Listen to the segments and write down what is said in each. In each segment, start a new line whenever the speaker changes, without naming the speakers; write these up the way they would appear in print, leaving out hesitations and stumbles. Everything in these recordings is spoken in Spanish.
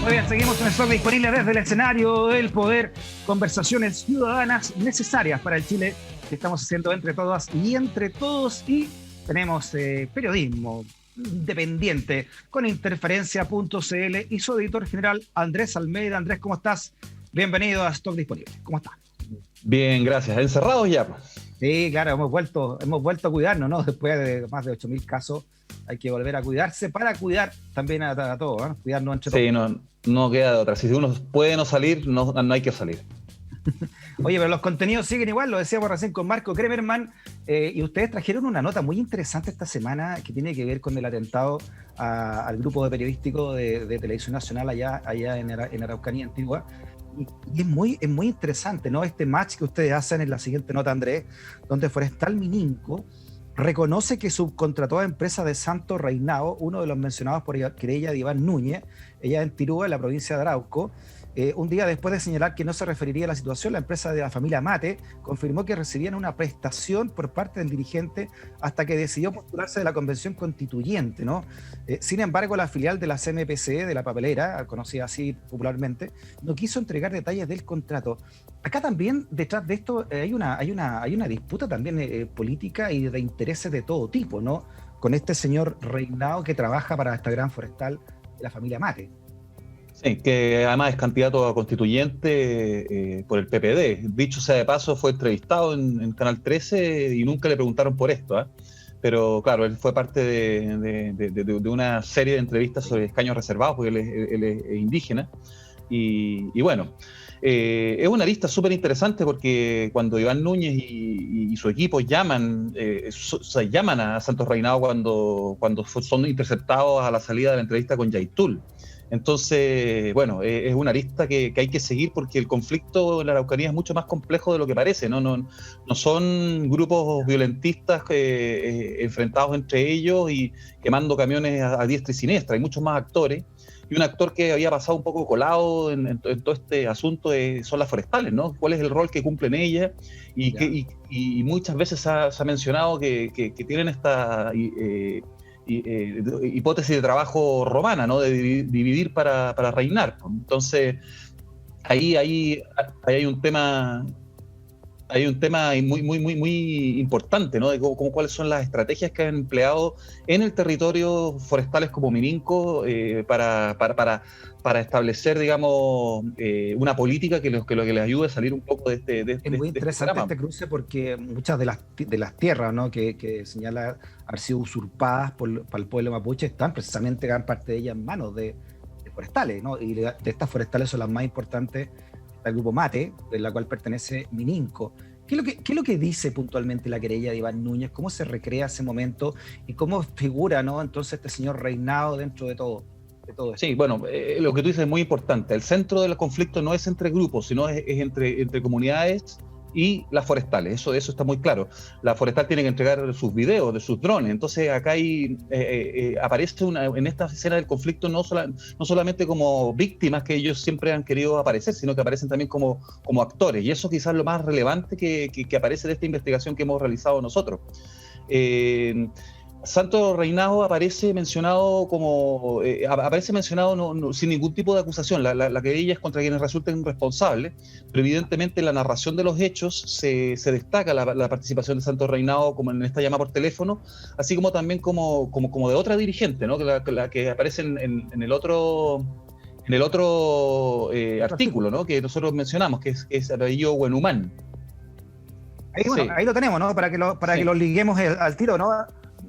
Muy bien, seguimos en Stock disponible desde el escenario del poder. Conversaciones ciudadanas necesarias para el Chile que estamos haciendo entre todas y entre todos. Y tenemos periodismo independiente con Interferencia.cl y su editor general Andrés Almeida. Andrés, ¿cómo estás? Bienvenido a Stock Disponible. ¿Cómo estás?
Bien, gracias. ¿Encerrados ya?
Sí, claro, hemos vuelto a cuidarnos, ¿no? Después de más de 8.000 casos, hay que volver a cuidarse para cuidar también a todos, ¿no? Cuidarnos entre todos.
Sí, no queda de otra. Si uno puede no salir, no hay que salir.
Oye, pero los contenidos siguen igual, lo decíamos recién con Marco Kremerman, y ustedes trajeron una nota muy interesante esta semana que tiene que ver con el atentado al grupo periodístico de Televisión Nacional allá en Araucanía Antigua. Y es muy interesante, ¿no? Este match que ustedes hacen en la siguiente nota, Andrés, donde Forestal Mininco reconoce que subcontrató a empresa de Santo Reinao, uno de los mencionados por querella de Iván Núñez, ella en Tirúa, en la provincia de Arauco. Un día después de señalar que no se referiría a la situación, la empresa de la familia Mate confirmó que recibían una prestación por parte del dirigente hasta que decidió postularse de la convención constituyente, ¿no? Sin embargo, la filial de la CMPC, de la papelera, conocida así popularmente, no quiso entregar detalles del contrato. Acá también, detrás de esto, hay una disputa también política y de intereses de todo tipo, ¿no? Con este señor Reinao que trabaja para esta gran forestal de la familia Mate.
Sí, que además es candidato a constituyente por el PPD. Dicho sea de paso, fue entrevistado en Canal 13 y nunca le preguntaron por esto, ¿eh? Pero claro, él fue parte de una serie de entrevistas sobre escaños reservados, porque él es indígena. Y bueno, es una lista súper interesante porque cuando Iván Núñez y su equipo llaman a Santos Reinao cuando son interceptados a la salida de la entrevista con Yaitul. Entonces, bueno, es una lista que hay que seguir porque el conflicto en la Araucanía es mucho más complejo de lo que parece, ¿no? No son grupos violentistas enfrentados entre ellos y quemando camiones a diestra y siniestra. Hay muchos más actores. Y un actor que había pasado un poco colado en todo este asunto son las forestales, ¿no? ¿Cuál es el rol que cumplen ellas? Y muchas veces se ha mencionado que tienen esta hipótesis de trabajo romana, ¿no? De dividir para reinar. Entonces, ahí hay un tema muy importante, ¿no? De cuáles son las estrategias que han empleado en el territorio forestales como Mininco para establecer, digamos, una política que lo que les ayude a salir un poco de este
Es muy interesante este cruce porque muchas de las tierras, ¿no? que señala haber sido usurpadas por el pueblo mapuche están precisamente gran parte de ellas en manos de forestales, ¿no? Y de estas forestales son las más importantes al grupo Mate, de la cual pertenece Mininco. ¿Qué es lo que dice puntualmente la querella de Iván Núñez? ¿Cómo se recrea ese momento? ¿Y cómo figura, ¿no? Entonces este señor Reinao dentro de todo esto?
Sí, bueno, lo que tú dices es muy importante. El centro del conflicto no es entre grupos, sino es entre comunidades y las forestales. Eso está muy claro. La forestal tiene que entregar sus videos de sus drones. Entonces acá aparece en esta escena del conflicto no solamente como víctimas que ellos siempre han querido aparecer, sino que aparecen también como actores. Y eso quizás es lo más relevante que aparece de esta investigación que hemos realizado nosotros. Santo Reinao aparece mencionado sin ningún tipo de acusación. La querella es contra quienes resulten responsables, pero evidentemente en la narración de los hechos se destaca la participación de Santo Reinao como en esta llamada por teléfono, así como también como de otra dirigente, ¿no? La que aparece en el otro artículo, ¿no? Que nosotros mencionamos, que es apellido Huenumán.
Ahí lo tenemos, ¿no? Para que lo liguemos al tiro, ¿no?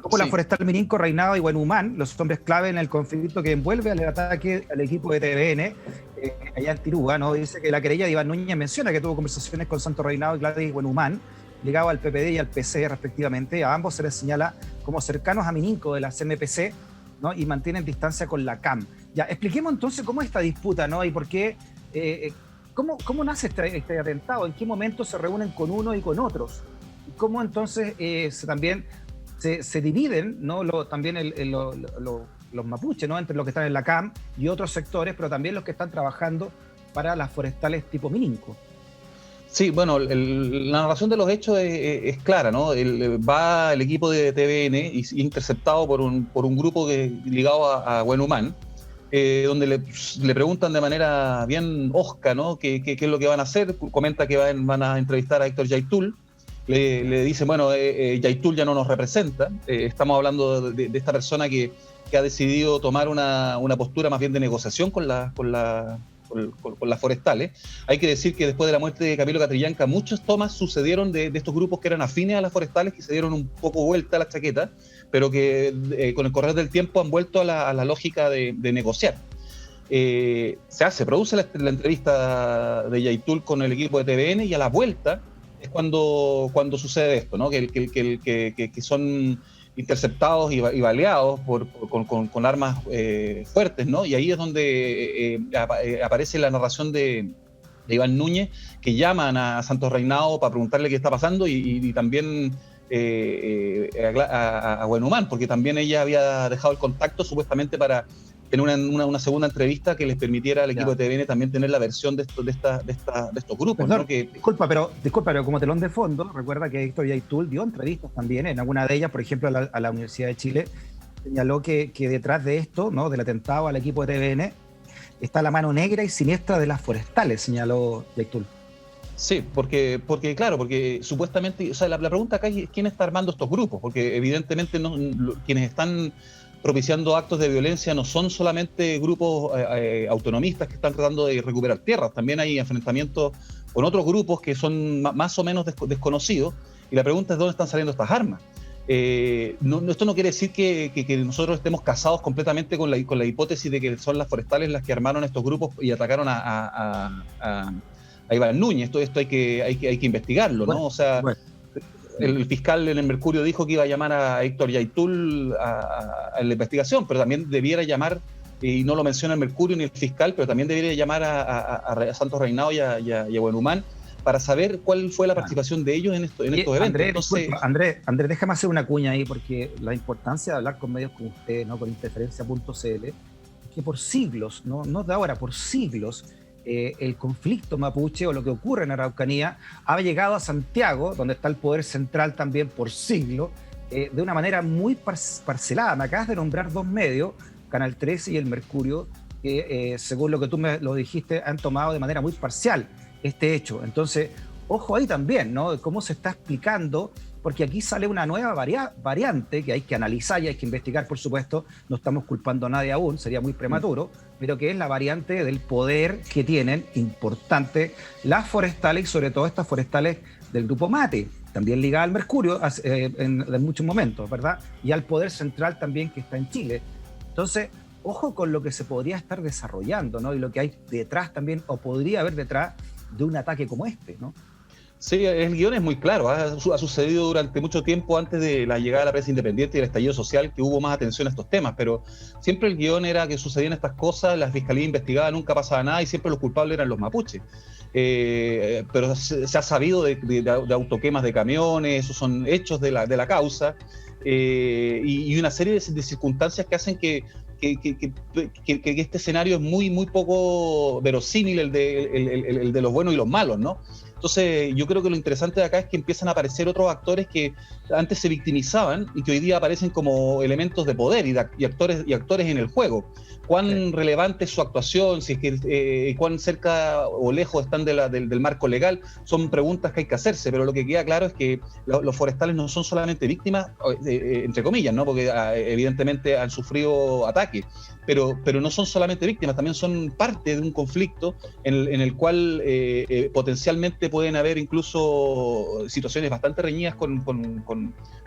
Como la forestal Mininco, Reinao y Huenumán, los hombres clave en el conflicto que envuelve al ataque al equipo de TVN allá en Tirúa, ¿no? Dice que la querella de Iván Núñez menciona que tuvo conversaciones con Santo Reinao y Gladys Huenumán, ligados al PPD y al PC respectivamente. A ambos se les señala como cercanos a Mininco de la CMPC, ¿no? Y mantienen distancia con la CAM. Ya, expliquemos entonces cómo es esta disputa, ¿no? Y por qué, cómo nace este atentado, en qué momento se reúnen con uno y con otros. Y cómo entonces se dividen, ¿no? También los mapuches, ¿no? Entre los que están en la CAM y otros sectores, pero también los que están trabajando para las forestales tipo Mininco.
Sí, bueno, la narración de los hechos es clara, ¿no? Va el equipo de TVN y interceptado por un grupo ligado a Huenumán, donde le preguntan de manera bien hosca, ¿no? ¿Qué es lo que van a hacer? Comenta que van a entrevistar a Héctor Yaitul. Le dicen, bueno, Yaitul ya no nos representa. Estamos hablando de esta persona que ha decidido tomar una postura más bien de negociación con las forestales. Hay que decir que después de la muerte de Camilo Catrillanca, muchas tomas sucedieron de estos grupos que eran afines a las forestales, que se dieron un poco vuelta a la chaqueta, pero que con el correr del tiempo han vuelto a la lógica de negociar. Se produce la entrevista de Yaitul con el equipo de TVN, y a la vuelta es cuando sucede esto, ¿no? Que son interceptados y baleados con armas fuertes, ¿no? Y ahí es donde aparece la narración de Iván Núñez, que llaman a Santos Reinao para preguntarle qué está pasando, y también a Buenhumán, porque también ella había dejado el contacto supuestamente para tener una segunda entrevista que les permitiera al equipo de TVN también tener la versión de estos grupos.
Perdón,
¿no?
disculpa, pero como telón de fondo, recuerda que Héctor Yaitul dio entrevistas también, en alguna de ellas, por ejemplo, a la Universidad de Chile, señaló que detrás de esto, ¿no?, del atentado al equipo de TVN, está la mano negra y siniestra de las forestales, señaló Yaitul.
Sí, porque supuestamente, o sea, la pregunta acá es quién está armando estos grupos, porque evidentemente quienes están propiciando actos de violencia no son solamente grupos autonomistas que están tratando de recuperar tierras, también hay enfrentamientos con otros grupos que son más o menos desconocidos, y la pregunta es dónde están saliendo estas armas. Esto no quiere decir que nosotros estemos casados completamente con la hipótesis de que son las forestales las que armaron estos grupos y atacaron a Iván Núñez. Esto hay que investigarlo, ¿no? O sea, el fiscal en el Mercurio dijo que iba a llamar a Héctor Yaitul a la investigación, pero también debiera llamar, y no lo menciona el Mercurio ni el fiscal, pero también debería llamar a Santos Reinao y a Buenhumán para saber cuál fue la participación de ellos en estos eventos.
Andrés, déjame hacer una cuña ahí, porque la importancia de hablar con medios como usted, ¿no?, con interferencia.cl, es que por siglos, no de ahora, por siglos, el conflicto mapuche, o lo que ocurre en Araucanía, ha llegado a Santiago, donde está el poder central también por siglos, de una manera muy parcelada. Me acabas de nombrar dos medios, Canal 13 y el Mercurio, que según lo que tú me lo dijiste, han tomado de manera muy parcial este hecho. Entonces, ojo ahí también, ¿no?, de cómo se está explicando, porque aquí sale una nueva variante que hay que analizar y hay que investigar, por supuesto. No estamos culpando a nadie aún, sería muy prematuro, pero que es la variante del poder que tienen importante las forestales, y sobre todo estas forestales del grupo Mate, también ligada al Mercurio en muchos momentos, ¿verdad? Y al poder central también, que está en Chile. Entonces, ojo con lo que se podría estar desarrollando, ¿no?, y lo que hay detrás también, o podría haber detrás de un ataque como este, ¿no?
Sí, el guión es muy claro. Ha sucedido durante mucho tiempo antes de la llegada de la prensa independiente y el estallido social, que hubo más atención a estos temas, pero siempre el guión era que sucedían estas cosas, la fiscalía investigaba, nunca pasaba nada, y siempre los culpables eran los mapuches. Pero se ha sabido de autoquemas de camiones, esos son hechos de la causa, y una serie de circunstancias que hacen que este escenario es muy poco verosímil, el de los buenos y los malos, ¿no? Entonces, yo creo que lo interesante de acá es que empiezan a aparecer otros actores que antes se victimizaban y que hoy día aparecen como elementos de poder y actores en el juego. ¿Cuán relevante es su actuación? Si es que cuán cerca o lejos están del marco legal, son preguntas que hay que hacerse, pero lo que queda claro es que los forestales no son solamente víctimas, entre comillas, ¿no?, porque evidentemente han sufrido ataques, pero no son solamente víctimas, también son parte de un conflicto en el cual potencialmente pueden haber incluso situaciones bastante reñidas con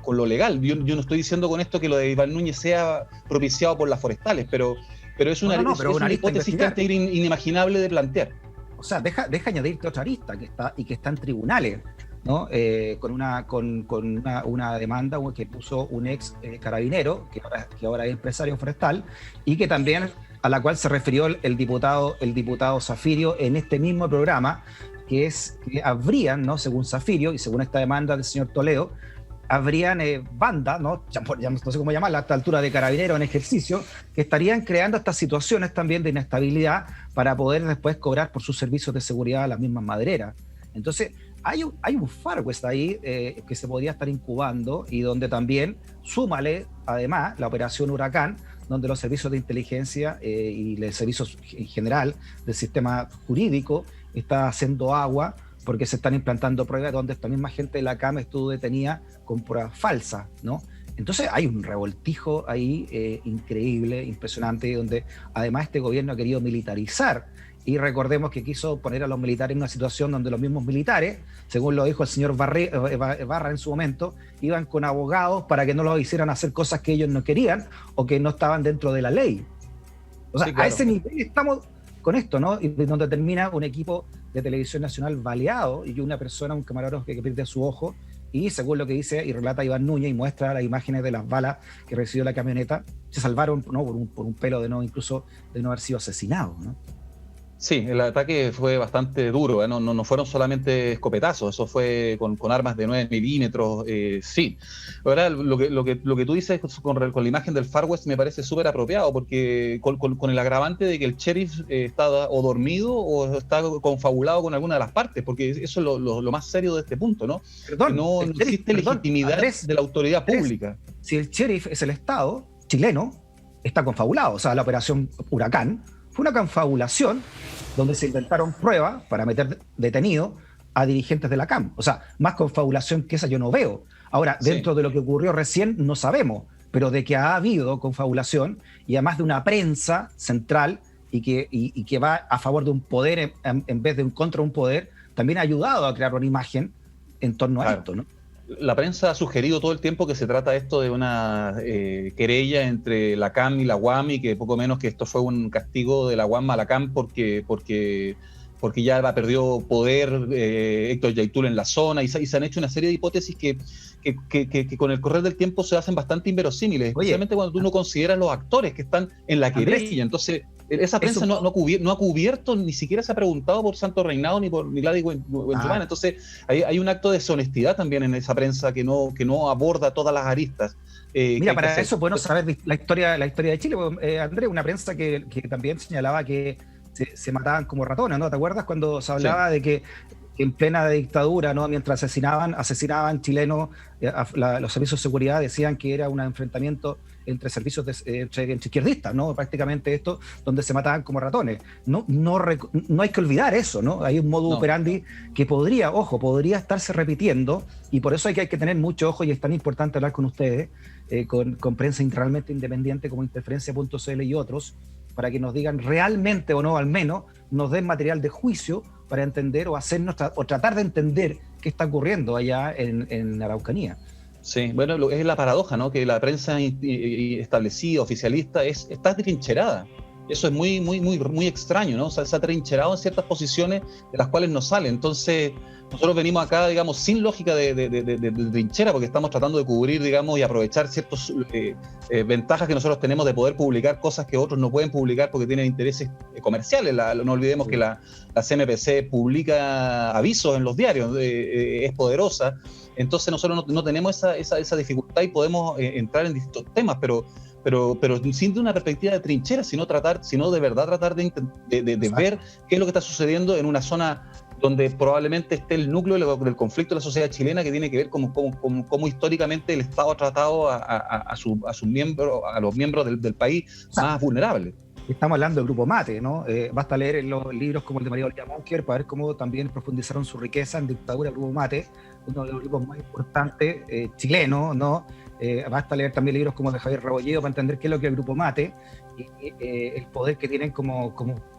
lo legal. Yo no estoy diciendo con esto que lo de Iván Núñez sea propiciado por las forestales, pero es una hipótesis que es inimaginable de plantear.
O sea, deja añadirte otra arista que está en tribunales, ¿no? Con una demanda que puso un ex carabinero, que ahora es empresario forestal, y que también a la cual se refirió el diputado Zafirio en este mismo programa, que habrían, ¿no?, según Zafirio y según esta demanda del señor Toledo, habrían bandas, ¿no?, ya no sé cómo llamarla, a esta altura, de carabineros en ejercicio, que estarían creando estas situaciones también de inestabilidad para poder después cobrar por sus servicios de seguridad a las mismas madereras. Entonces, hay un Far West ahí que se podría estar incubando, y donde también súmale además la operación Huracán, donde los servicios de inteligencia y los servicios en general del sistema jurídico está haciendo agua porque se están implantando pruebas donde esta misma gente de la CAM estuvo detenida con pruebas falsas, ¿no? Entonces hay un revoltijo ahí increíble, impresionante, donde además este gobierno ha querido militarizar. Y recordemos que quiso poner a los militares en una situación donde los mismos militares, según lo dijo el señor Barra en su momento, iban con abogados para que no los hicieran hacer cosas que ellos no querían o que no estaban dentro de la ley. O sea, sí, claro, a ese nivel estamos con esto, ¿no? Y donde termina un equipo de televisión nacional baleado y una persona, un camarógrafo que pierde su ojo, y según lo que dice y relata Iván Núñez y muestra las imágenes de las balas que recibió la camioneta, se salvaron, ¿no? por un pelo de no, incluso de no haber sido asesinados, ¿no?
Sí, el ataque fue bastante duro, ¿eh? No fueron solamente escopetazos, eso fue con armas de 9 milímetros, sí. Ahora, lo que tú dices con la imagen del Far West me parece súper apropiado, porque con el agravante de que el sheriff está o dormido o está confabulado con alguna de las partes, porque eso es lo más serio de este punto, ¿no?
Perdón,
no existe legitimidad de la autoridad pública.
Si el sheriff es el Estado chileno, está confabulado, o sea, la operación Huracán fue una confabulación donde se inventaron pruebas para meter detenido a dirigentes de la CAM. O sea, más confabulación que esa yo no veo. Ahora, dentro de lo que ocurrió recién no sabemos, pero de que ha habido confabulación y además de una prensa central y que va a favor de un poder en vez de contra un poder, también ha ayudado a crear una imagen en torno a esto, ¿no?
La prensa ha sugerido todo el tiempo que se trata esto de una querella entre la CAM y la UAM y que poco menos que esto fue un castigo de la UAM a la CAM porque ya perdió poder Héctor Yaitul en la zona y se han hecho una serie de hipótesis que con el correr del tiempo se hacen bastante inverosímiles, especialmente cuando tú no consideras los actores que están en la querella. Entonces, esa prensa no ha cubierto, ni siquiera se ha preguntado por Santo Reinado ni por Gladys Huenchumán. Entonces, hay un acto de deshonestidad también en esa prensa que no aborda todas las aristas.
Mira, para eso es bueno saber la historia de Chile, Andrés, una prensa que también señalaba que se mataban como ratones, ¿no? ¿Te acuerdas cuando se hablaba de que en plena dictadura, ¿no? Mientras asesinaban chilenos, los servicios de seguridad decían que era un enfrentamiento entre servicios entre izquierdistas, ¿no? Prácticamente esto, donde se mataban como ratones. No hay que olvidar eso, ¿no? Hay un modus operandi que podría estarse repitiendo, y por eso hay que tener mucho ojo, y es tan importante hablar con ustedes, con prensa realmente independiente como Interferencia.cl y otros, para que nos digan realmente o no, al menos nos den material de juicio para entender o tratar de entender qué está ocurriendo allá en la Araucanía.
Sí, bueno, es la paradoja, ¿no? Que la prensa establecida, oficialista, está trincherada. Eso es muy, muy, muy, muy extraño, ¿no? O sea, se ha trincherado en ciertas posiciones de las cuales no sale. Entonces, nosotros venimos acá, digamos, sin lógica de trinchera, porque estamos tratando de cubrir, digamos, y aprovechar ciertas ventajas que nosotros tenemos de poder publicar cosas que otros no pueden publicar porque tienen intereses comerciales. No olvidemos que la CMPC publica avisos en los diarios, es poderosa. Entonces nosotros no tenemos esa dificultad y podemos entrar en distintos temas, pero sin de una perspectiva de trinchera, sino de verdad tratar de ver qué es lo que está sucediendo en una zona donde probablemente esté el núcleo del conflicto de la sociedad chilena, que tiene que ver con cómo históricamente el Estado ha tratado a los miembros del país más vulnerables.
Estamos hablando del Grupo Mate, ¿no? Basta leer los libros como el de María Olivia Monker para ver cómo también profundizaron su riqueza en dictadura del Grupo Mate, uno de los grupos más importantes chilenos, ¿no? Basta leer también libros como el de Javier Rebolledo para entender qué es lo que es el Grupo Mate y el poder que tienen como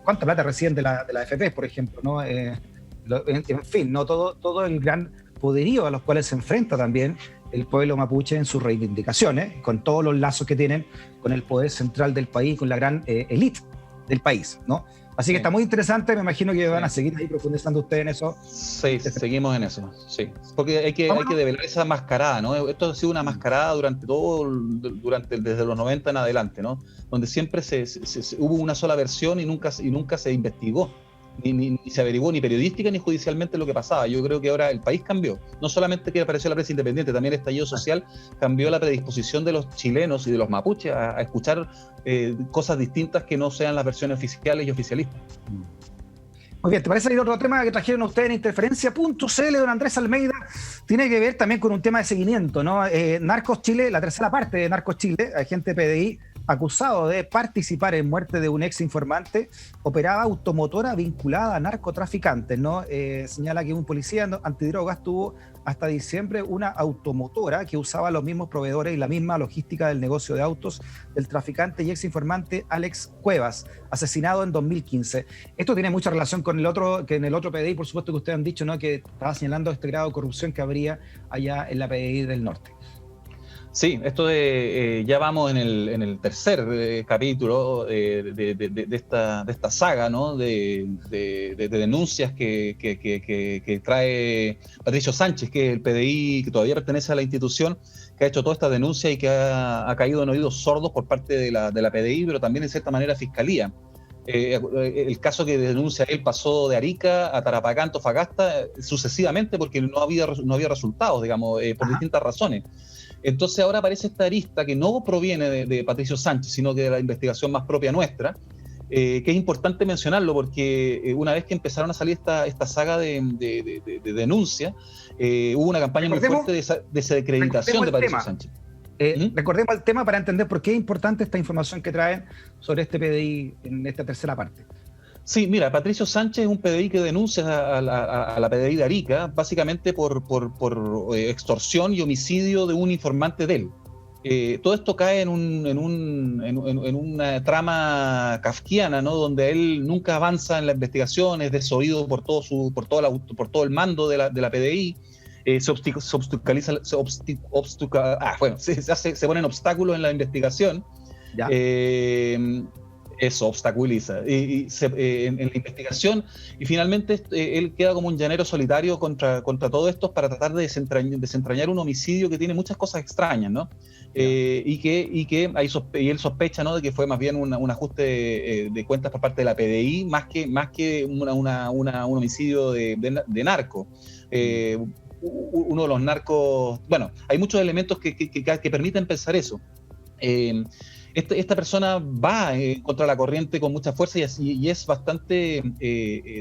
cuánta plata reciben de la AFP, por ejemplo, ¿no? En fin, ¿no? Todo el gran poderío a los cuales se enfrenta también el pueblo mapuche en sus reivindicaciones, con todos los lazos que tienen con el poder central del país, con la gran élite del país, ¿no? Así que está muy interesante, me imagino que van a seguir ahí profundizando ustedes en eso.
Sí, seguimos en eso, sí. Porque hay que develar esa mascarada, ¿no? Esto ha sido una mascarada desde los 90 en adelante, ¿no? Donde siempre hubo una sola versión y nunca se investigó. Ni se averiguó ni periodística ni judicialmente lo que pasaba. Yo creo que ahora el país cambió. No solamente que apareció la prensa independiente, también el estallido social cambió la predisposición de los chilenos y de los mapuches a escuchar cosas distintas que no sean las versiones oficiales y oficialistas.
Muy bien, ¿te parece ir otro tema que trajeron ustedes en Interferencia.cl, don Andrés Almeida? Tiene que ver también con un tema de seguimiento, ¿no? Narcos Chile, la tercera parte de Narcos Chile, agente PDI, acusado de participar en muerte de un ex informante, operaba automotora vinculada a narcotraficantes, ¿no? Señala que un policía antidrogas tuvo hasta diciembre una automotora que usaba los mismos proveedores y la misma logística del negocio de autos del traficante y ex informante Alex Cuevas, asesinado en 2015. Esto tiene mucha relación con el otro PDI, por supuesto, que ustedes han dicho, ¿no? Que estaba señalando este grado de corrupción que habría allá en la PDI del norte.
Sí, esto ya vamos en el tercer capítulo de esta saga, ¿no? de denuncias que trae Patricio Sánchez, que es el PDI, que todavía pertenece a la institución, que ha hecho toda esta denuncia y que ha caído en oídos sordos por parte de la PDI, pero también, en cierta manera, Fiscalía. El caso que denuncia él pasó de Arica a Tarapacá, Antofagasta, sucesivamente, porque no había resultados, digamos, por distintas razones. Entonces ahora aparece esta arista que no proviene de Patricio Sánchez, sino que de la investigación más propia nuestra, que es importante mencionarlo porque una vez que empezaron a salir esta saga de denuncia, hubo una campaña muy fuerte de desacreditación de Patricio Sánchez.
Recordemos el tema para entender por qué es importante esta información que traen sobre este PDI en esta tercera parte.
Sí, mira, Patricio Sánchez es un PDI que denuncia a la PDI de Arica, básicamente por extorsión y homicidio de un informante de él. Todo esto cae en una trama kafkiana, ¿no? Donde él nunca avanza en la investigación, es desoído por todo el mando de la PDI. Se ponen obstáculos en la investigación.
¿Ya?
Eso obstaculiza en la investigación, y finalmente él queda como un llanero solitario contra todo esto para tratar de desentrañar un homicidio que tiene muchas cosas extrañas, ¿no? Y que él sospecha, ¿no? De que fue más bien un ajuste de cuentas por parte de la PDI, más que un homicidio de narco. Uno de los narcos, bueno, hay muchos elementos que permiten pensar eso. Esta persona va contra la corriente con mucha fuerza y es bastante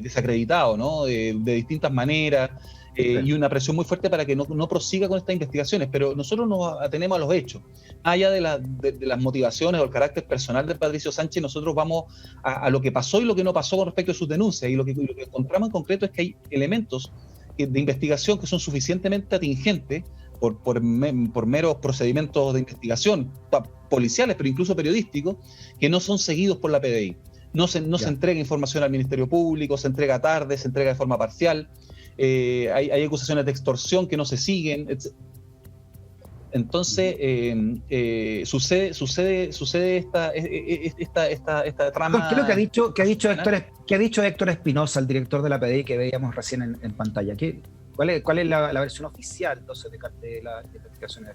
desacreditado, ¿no? De distintas maneras, y una presión muy fuerte para que no prosiga con estas investigaciones. Pero nosotros nos atenemos a los hechos. Más allá de las motivaciones o el carácter personal de Patricio Sánchez, nosotros vamos a lo que pasó y lo que no pasó con respecto a sus denuncias. Y lo que encontramos en concreto es que hay elementos de investigación que son suficientemente atingentes por meros procedimientos de investigación policiales, pero incluso periodísticos, que no son seguidos por la PDI. No se entrega información al Ministerio Público, se entrega tarde, se entrega de forma parcial, hay acusaciones de extorsión que no se siguen, etc. Entonces sucede esta trama.
¿Qué es lo que ha dicho Héctor Espinosa, el director de la PDI que veíamos recién en pantalla? ¿Cuál es la versión oficial entonces de las investigaciones?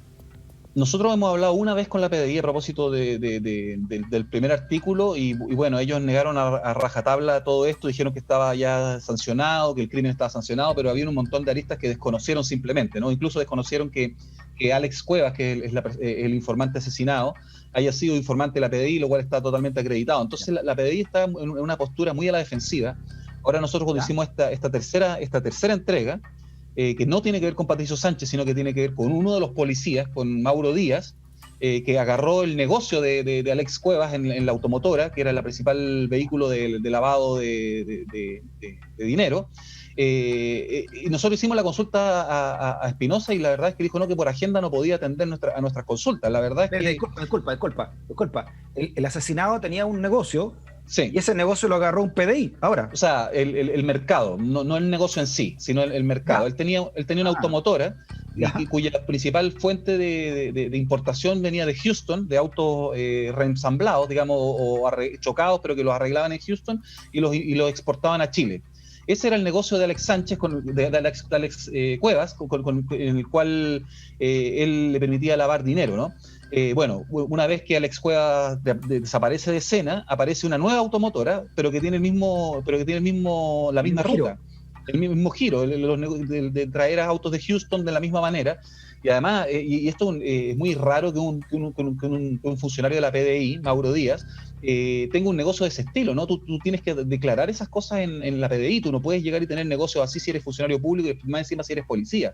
Nosotros hemos hablado una vez con la PDI a propósito del primer artículo y bueno, ellos negaron a rajatabla todo esto, dijeron que estaba ya sancionado, que el crimen estaba sancionado, pero había un montón de aristas que desconocieron simplemente, ¿no? Incluso desconocieron que Alex Cuevas, que es el informante asesinado, haya sido informante de la PDI, lo cual está totalmente acreditado. Entonces la PDI está en una postura muy a la defensiva. Ahora nosotros cuando hicimos esta tercera entrega, que no tiene que ver con Patricio Sánchez, sino que tiene que ver con uno de los policías, con Mauro Díaz, que agarró el negocio de Alex Cuevas en la automotora, que era el principal vehículo de lavado de dinero. Y nosotros hicimos la consulta a Espinosa y la verdad es que dijo que por agenda no podía atender a nuestras consultas. La verdad es que...
Disculpa. El asesinado tenía un negocio.
Sí.
Y ese negocio lo agarró un PDI ahora.
O sea, el mercado, no el negocio en sí, sino el mercado. Él tenía una automotora cuya principal fuente de importación venía de Houston, de autos reensamblados, digamos, o chocados, pero que los arreglaban en Houston y los exportaban a Chile. Ese era el negocio de Alex Sánchez, de Alex Cuevas, en el cual él le permitía lavar dinero, ¿no? Bueno, una vez que Alex Cuevas desaparece de escena, aparece una nueva automotora, pero que tiene la misma ruta, el mismo giro, de traer a autos de Houston de la misma manera. Y además, y esto es muy raro que un funcionario de la PDI, Mauro Díaz, tenga un negocio de ese estilo, ¿no? Tú tienes que declarar esas cosas en la PDI, tú no puedes llegar y tener negocios así si eres funcionario público y más encima si eres policía.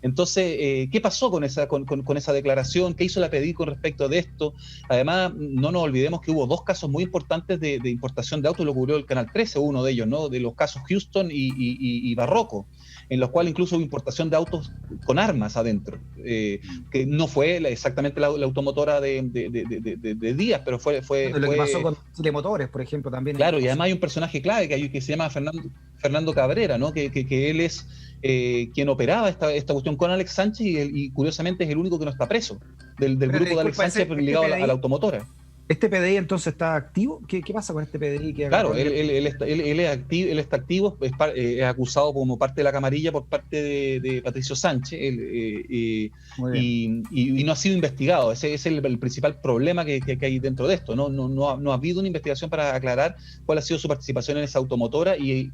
Entonces, ¿qué pasó con esa declaración? ¿Qué hizo la PDI con respecto de esto? Además, no nos olvidemos que hubo dos casos muy importantes de importación de autos, lo cubrió el Canal 13, uno de ellos, ¿no? De los casos Houston y Barroco, en los cuales incluso hubo importación de autos con armas adentro, que no fue exactamente la automotora de Díaz, pero fue
lo que pasó con Chile Motores, por ejemplo, también.
Claro, y además hay un personaje clave que se llama Fernando Cabrera, ¿no? Que él es quien operaba esta cuestión con Alex Sánchez y curiosamente es el único que no está preso del grupo de Alex Sánchez ligado a la automotora.
¿Este PDI entonces está activo? ¿Qué pasa con este PDI?
Claro, él está activo, es acusado como parte de la camarilla por parte de Patricio Sánchez y no ha sido investigado. Ese es el principal problema que hay dentro de esto. No ha habido una investigación para aclarar cuál ha sido su participación en esa automotora y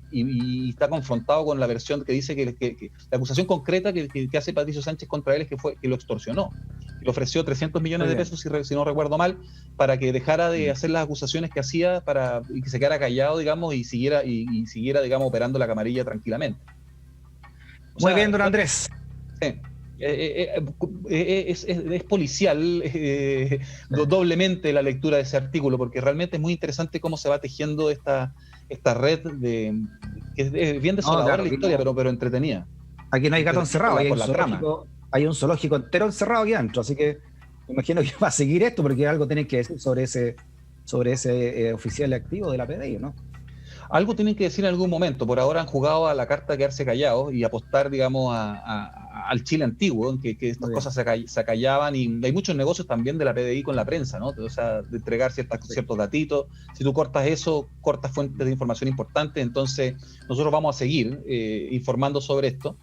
está confrontado con la versión que dice que la acusación concreta que hace Patricio Sánchez contra él es que lo extorsionó. Le ofreció 300 millones de pesos, si no recuerdo mal, para que dejara de hacer las acusaciones que hacía y que se quedara callado, digamos, y siguiera, digamos, operando la camarilla tranquilamente.
Muy bien, don Andrés.
Sí. Es policial doblemente la lectura de ese artículo, porque realmente es muy interesante cómo se va tejiendo esta red que es bien desoladora la historia, pero entretenida.
Aquí no hay gato encerrado, hay un zoológico entero encerrado aquí adentro, así que me imagino que va a seguir esto porque algo tienen que decir sobre ese oficial activo de la PDI, ¿no?
Algo tienen que decir en algún momento. Por ahora han jugado a la carta de quedarse callados y apostar, digamos, al Chile antiguo, en que estas cosas se acallaban, y hay muchos negocios también de la PDI con la prensa, ¿no? O sea, de entregar ciertos datitos. Si tú cortas eso, cortas fuentes de información importantes. Entonces nosotros vamos a seguir informando sobre esto.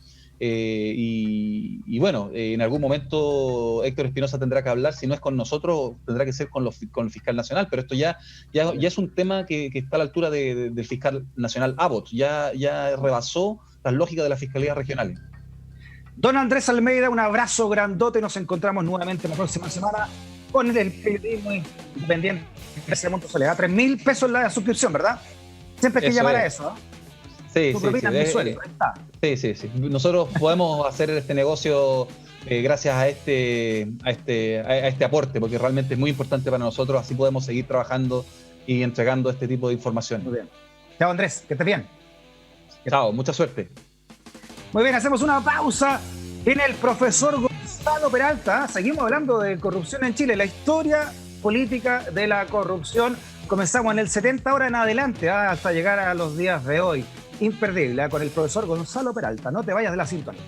Y bueno, en algún momento Héctor Espinosa tendrá que hablar, si no es con nosotros, tendrá que ser con el fiscal nacional, pero esto ya es un tema que está a la altura del fiscal nacional Abbott, ya rebasó las lógicas de las fiscalías regionales.
Don Andrés Almeida, un abrazo grandote, nos encontramos nuevamente la próxima semana con el periodismo independiente. Ese monto se le da 3.000 pesos la suscripción, ¿verdad? Siempre hay que llamar a eso, ¿no?
Sí. Nosotros podemos hacer este negocio gracias a este aporte, porque realmente es muy importante para nosotros, así podemos seguir trabajando y entregando este tipo de información.
Muy bien. Chao, Andrés, que estés bien.
Chao, mucha suerte.
Muy bien, hacemos una pausa en el profesor Gonzalo Peralta. Seguimos hablando de corrupción en Chile, la historia política de la corrupción. Comenzamos en el 70 horas en adelante, hasta llegar a los días de hoy. Imperdible, con el profesor Gonzalo Peralta. No te vayas de la sintonía.